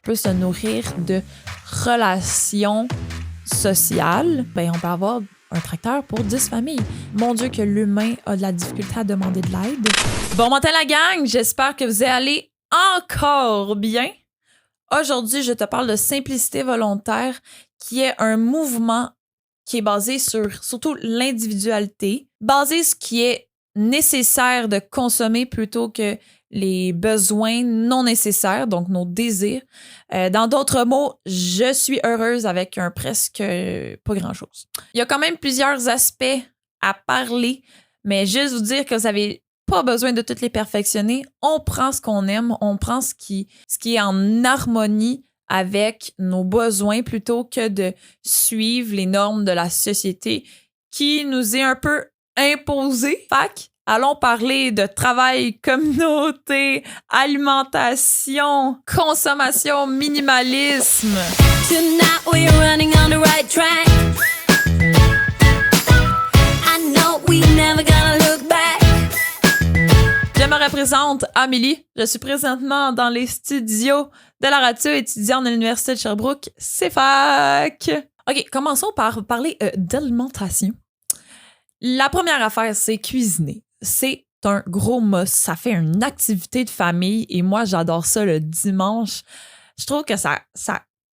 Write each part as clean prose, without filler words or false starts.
peut se nourrir de relations sociales. Ben, on peut avoir un tracteur pour 10 familles. Mon Dieu, que l'humain a de la difficulté à demander de l'aide. Bon matin la gang, j'espère que vous allez encore bien. Aujourd'hui, je te parle de simplicité volontaire, qui est un mouvement qui est basé sur surtout l'individualité, basé sur ce qui est nécessaire de consommer plutôt que les besoins non nécessaires, donc nos désirs. Dans d'autres mots, je suis heureuse avec un presque pas grand-chose. Il y a quand même plusieurs aspects à parler, mais juste vous dire que vous avez pas besoin de toutes les perfectionner. On prend ce qu'on aime, on prend ce qui est en harmonie avec nos besoins plutôt que de suivre les normes de la société qui nous est un peu imposée. Fait allons parler de travail, communauté, alimentation, consommation, minimalisme. Tonight we're running on the right track. I know we never gonna look back. Je me représente Amélie. Je suis présentement dans les studios de la radio, étudiante de l'Université de Sherbrooke. C'est fac. OK, commençons par parler d'alimentation. La première affaire, c'est cuisiner. C'est un gros must. Ça fait une activité de famille et moi, j'adore ça le dimanche. Je trouve que ça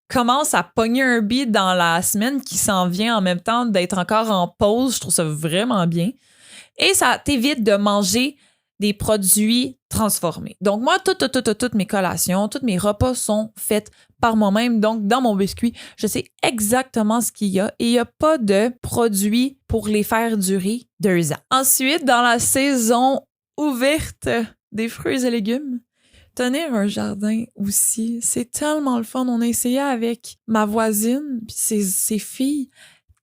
commence à pogner un beat dans la semaine qui s'en vient en même temps d'être encore en pause. Je trouve ça vraiment bien. Et ça t'évite de manger des produits transformés. Donc, moi, toutes mes collations, tous mes repas sont faits par moi-même. Donc, dans mon biscuit, je sais exactement ce qu'il y a et il n'y a pas de produits pour les faire durer 2 ans. Ensuite, dans la saison ouverte des fruits et légumes, tenir un jardin aussi, c'est tellement le fun. On a essayé avec ma voisine puis ses filles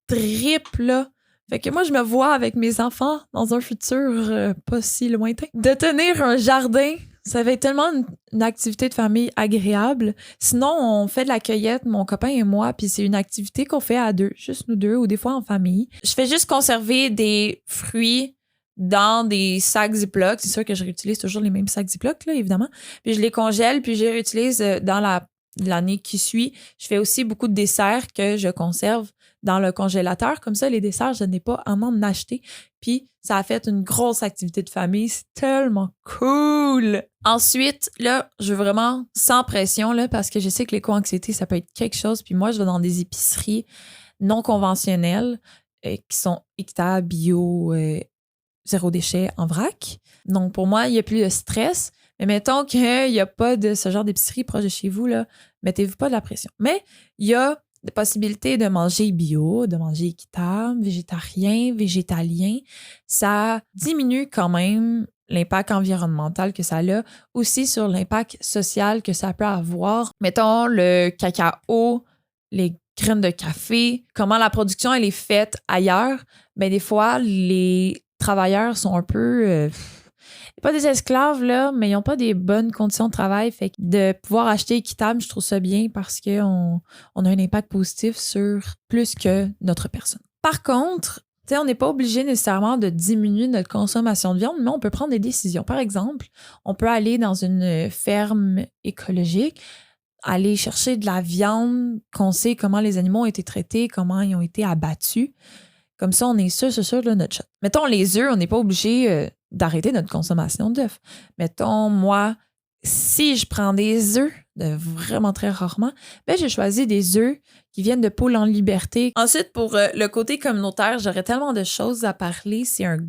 triplent là. Fait que moi, je me vois avec mes enfants dans un futur pas si lointain. De tenir un jardin, ça va être tellement une activité de famille agréable. Sinon, on fait de la cueillette, mon copain et moi, puis c'est une activité qu'on fait à deux, juste nous deux, ou des fois en famille. Je fais juste conserver des fruits dans des sacs Ziploc. C'est sûr que je réutilise toujours les mêmes sacs Ziploc, là, évidemment. Puis je les congèle, puis je les réutilise dans l'année qui suit. Je fais aussi beaucoup de desserts que je conserve dans le congélateur. Comme ça, les desserts, je n'ai pas à m'en acheter. Puis, ça a fait une grosse activité de famille. C'est tellement cool! Ensuite, là, je veux vraiment sans pression, là, parce que je sais que l'éco-anxiété, ça peut être quelque chose. Puis moi, je vais dans des épiceries non conventionnelles qui sont équitables, bio, zéro déchet en vrac. Donc, pour moi, il n'y a plus de stress. Mais mettons qu'il n'y a pas de ce genre d'épicerie proche de chez vous, là, mettez-vous pas de la pression. Mais il y a des possibilités de manger bio, de manger équitable, végétarien, végétalien. Ça diminue quand même l'impact environnemental que ça a, aussi sur l'impact social que ça peut avoir. Mettons le cacao, les graines de café, comment la production elle est faite ailleurs. Ben des fois, les travailleurs sont un peu... pas des esclaves, là, mais ils n'ont pas des bonnes conditions de travail. Fait que de pouvoir acheter équitable, je trouve ça bien parce qu'on a un impact positif sur plus que notre personne. Par contre, on n'est pas obligé nécessairement de diminuer notre consommation de viande, mais on peut prendre des décisions. Par exemple, on peut aller dans une ferme écologique, aller chercher de la viande qu'on sait comment les animaux ont été traités, comment ils ont été abattus. Comme ça, on est sûr de notre shot. Mettons, les œufs, on n'est pas obligé d'arrêter notre consommation d'œufs. Mettons, moi, si je prends des œufs, vraiment très rarement, ben j'ai choisi des œufs qui viennent de poules en liberté. Ensuite, pour le côté communautaire, j'aurais tellement de choses à parler. C'est un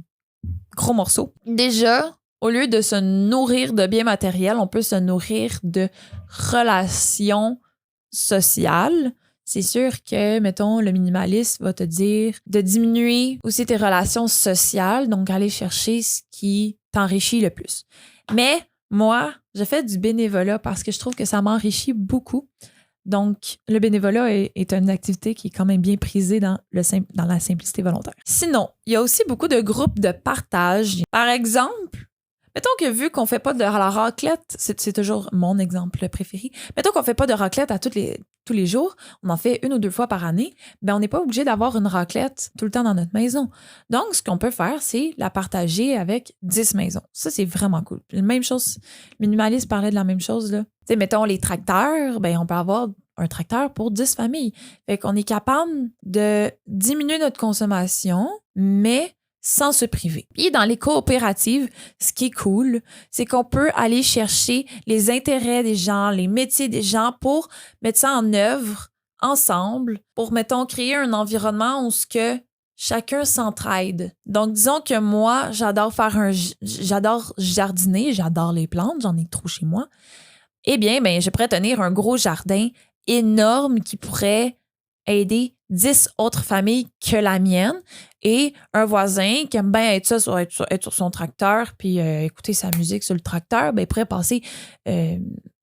gros morceau. Déjà, au lieu de se nourrir de biens matériels, on peut se nourrir de relations sociales. C'est sûr que, mettons, le minimaliste va te dire de diminuer aussi tes relations sociales, donc aller chercher ce qui t'enrichit le plus. Mais moi, je fais du bénévolat parce que je trouve que ça m'enrichit beaucoup. Donc, le bénévolat est une activité qui est quand même bien prisée dans la simplicité volontaire. Sinon, il y a aussi beaucoup de groupes de partage. Par exemple, Mettons que vu qu'on fait pas de la raclette, c'est toujours mon exemple préféré. Mettons qu'on fait pas de raclette à tous les jours, on en fait 1 ou 2 fois par année, ben on n'est pas obligé d'avoir une raclette tout le temps dans notre maison. Donc, ce qu'on peut faire, c'est la partager avec 10 maisons. Ça, c'est vraiment cool. La même chose, le minimaliste parlait de la même chose, là. Tu sais, mettons les tracteurs, ben on peut avoir un tracteur pour 10 familles. Fait qu'on est capable de diminuer notre consommation, mais sans se priver. Puis dans les coopératives, ce qui est cool, c'est qu'on peut aller chercher les intérêts des gens, les métiers des gens pour mettre ça en œuvre ensemble, pour, mettons, créer un environnement où ce que chacun s'entraide. Donc, disons que moi, j'adore jardiner, j'adore les plantes, j'en ai trop chez moi. Eh bien, ben, je pourrais tenir un gros jardin énorme qui pourrait aider 10 autres familles que la mienne et un voisin qui aime bien être sur son tracteur puis écouter sa musique sur le tracteur, ben, il pourrait passer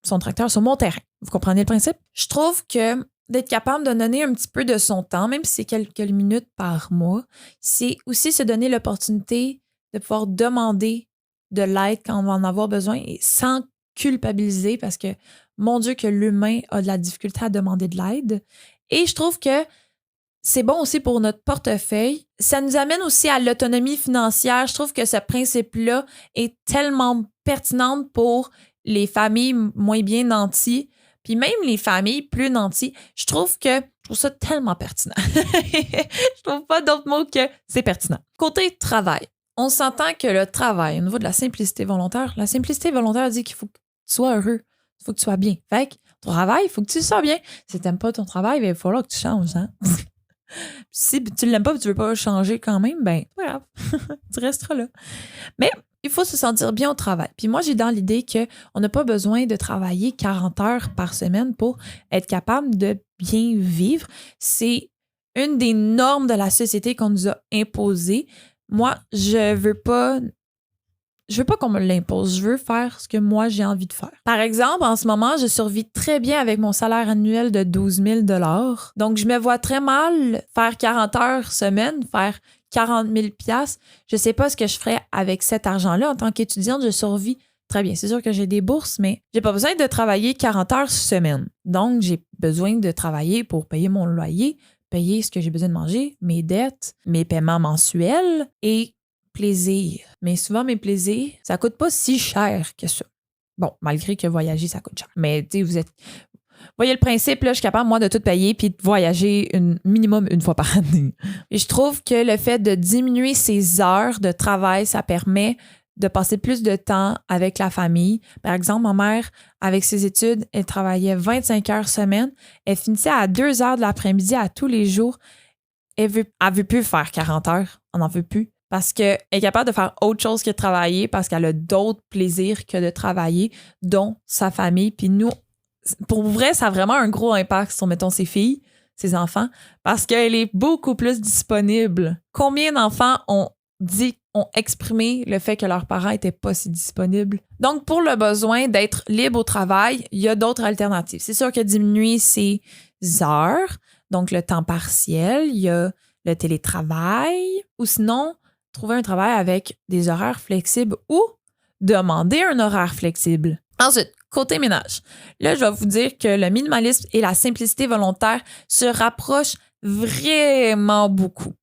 son tracteur sur mon terrain. Vous comprenez le principe? Je trouve que d'être capable de donner un petit peu de son temps, même si c'est quelques minutes par mois, c'est aussi se donner l'opportunité de pouvoir demander de l'aide quand on va en avoir besoin et sans culpabiliser parce que, mon Dieu, que l'humain a de la difficulté à demander de l'aide. Et je trouve que c'est bon aussi pour notre portefeuille. Ça nous amène aussi à l'autonomie financière. Je trouve que ce principe-là est tellement pertinent pour les familles moins bien nanties, puis même les familles plus nanties. Je trouve ça tellement pertinent. Je trouve pas d'autre mot que c'est pertinent. Côté travail, on s'entend que le travail, au niveau de la simplicité volontaire dit qu'il faut que tu sois heureux, il faut que tu sois bien. Fait que ton travail, il faut que tu sois bien. Si tu n'aimes pas ton travail, il va falloir que tu changes. Hein? Si tu ne l'aimes pas et tu ne veux pas changer quand même, ben, pas grave, tu resteras là. Mais il faut se sentir bien au travail. Puis moi, j'ai dans l'idée qu'on n'a pas besoin de travailler 40 heures par semaine pour être capable de bien vivre. C'est une des normes de la société qu'on nous a imposées. Moi, je veux pas qu'on me l'impose. Je veux faire ce que moi, j'ai envie de faire. Par exemple, en ce moment, je survis très bien avec mon salaire annuel de 12 000 $. Donc, je me vois très mal faire 40 heures semaine, faire 40 000 $. Je sais pas ce que je ferais avec cet argent-là. En tant qu'étudiante, je survis très bien. C'est sûr que j'ai des bourses, mais j'ai pas besoin de travailler 40 heures semaine. Donc, j'ai besoin de travailler pour payer mon loyer, payer ce que j'ai besoin de manger, mes dettes, mes paiements mensuels et plaisir. Mais souvent, mes plaisirs, ça coûte pas si cher que ça. Bon, malgré que voyager, ça coûte cher. Mais, tu sais, voyez le principe, là, je suis capable, moi, de tout payer puis de voyager minimum 1 fois par année. Et je trouve que le fait de diminuer ses heures de travail, ça permet de passer plus de temps avec la famille. Par exemple, ma mère, avec ses études, elle travaillait 25 heures semaine. Elle finissait à 2 heures de l'après-midi à tous les jours. Elle veut plus faire 40 heures. On n'en veut plus. Parce qu'elle est capable de faire autre chose que de travailler, parce qu'elle a d'autres plaisirs que de travailler, dont sa famille. Puis nous, pour vrai, ça a vraiment un gros impact sur, mettons, ses filles, ses enfants, parce qu'elle est beaucoup plus disponible. Combien d'enfants ont exprimé le fait que leurs parents n'étaient pas si disponibles? Donc, pour le besoin d'être libre au travail, il y a d'autres alternatives. C'est sûr que diminuer ses heures, donc le temps partiel, il y a le télétravail, ou sinon, trouver un travail avec des horaires flexibles ou demander un horaire flexible. Ensuite, côté ménage. Là, je vais vous dire que le minimalisme et la simplicité volontaire se rapprochent vraiment beaucoup.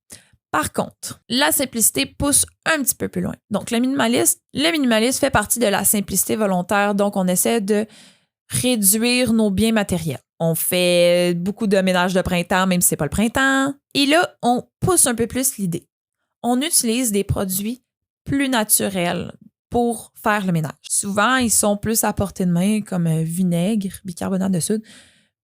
Par contre, la simplicité pousse un petit peu plus loin. Donc, le minimalisme fait partie de la simplicité volontaire. Donc, on essaie de réduire nos biens matériels. On fait beaucoup de ménage de printemps, même si c'est pas le printemps. Et là, on pousse un peu plus l'idée. On utilise des produits plus naturels pour faire le ménage. Souvent, ils sont plus à portée de main, comme vinaigre, bicarbonate de soude.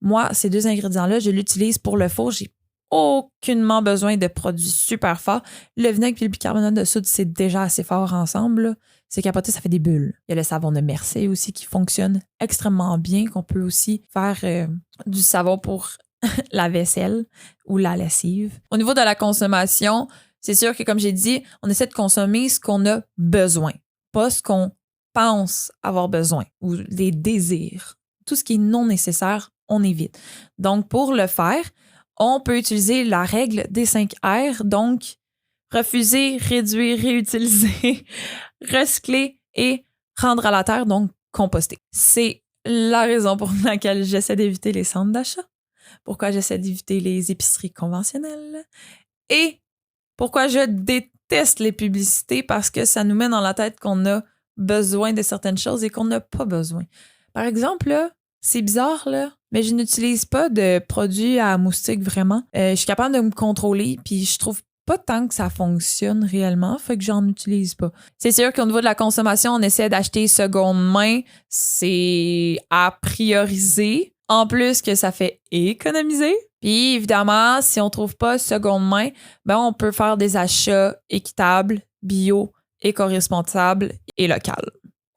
Moi, ces 2 ingrédients-là, je l'utilise pour le four. J'ai aucunement besoin de produits super forts. Le vinaigre et le bicarbonate de soude, c'est déjà assez fort ensemble, là. C'est capoté, ça fait des bulles. Il y a le savon de Mersey aussi qui fonctionne extrêmement bien, qu'on peut aussi faire du savon pour la vaisselle ou la lessive. Au niveau de la consommation, c'est sûr que, comme j'ai dit, on essaie de consommer ce qu'on a besoin, pas ce qu'on pense avoir besoin ou les désirs. Tout ce qui est non nécessaire, on évite. Donc, pour le faire, on peut utiliser la règle des 5 R, donc refuser, réduire, réutiliser, recycler, et rendre à la terre, donc composter. C'est la raison pour laquelle j'essaie d'éviter les centres d'achat, pourquoi j'essaie d'éviter les épiceries conventionnelles et pourquoi je déteste les publicités parce que ça nous met dans la tête qu'on a besoin de certaines choses et qu'on n'a pas besoin. Par exemple, là, c'est bizarre, là, mais je n'utilise pas de produits à moustiques vraiment. Je suis capable de me contrôler, puis je trouve pas tant que ça fonctionne réellement, fait que j'en utilise pas. C'est sûr qu'au niveau de la consommation, on essaie d'acheter seconde main, c'est à prioriser. En plus que ça fait économiser. Puis évidemment, si on trouve pas seconde main, ben on peut faire des achats équitables, bio, éco-responsables et locaux.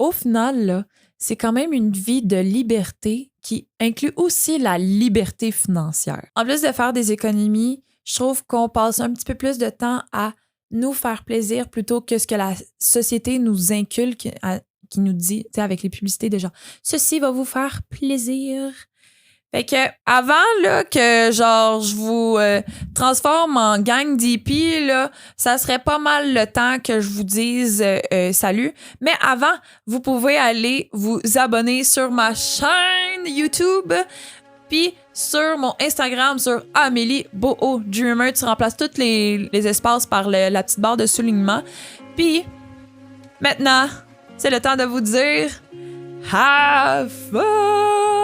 Au final, là, c'est quand même une vie de liberté qui inclut aussi la liberté financière. En plus de faire des économies, je trouve qu'on passe un petit peu plus de temps à nous faire plaisir plutôt que ce que la société nous inculque, qui nous dit, tu sais, avec les publicités de genre « Ceci va vous faire plaisir ». Fait que avant là que genre je vous transforme en gang d'hippies là, ça serait pas mal le temps que je vous dise salut. Mais avant, vous pouvez aller vous abonner sur ma chaîne YouTube, puis sur mon Instagram sur Amélie Boho Dreamer. Tu remplaces tous les espaces par la petite barre de soulignement. Puis maintenant, c'est le temps de vous dire have fun.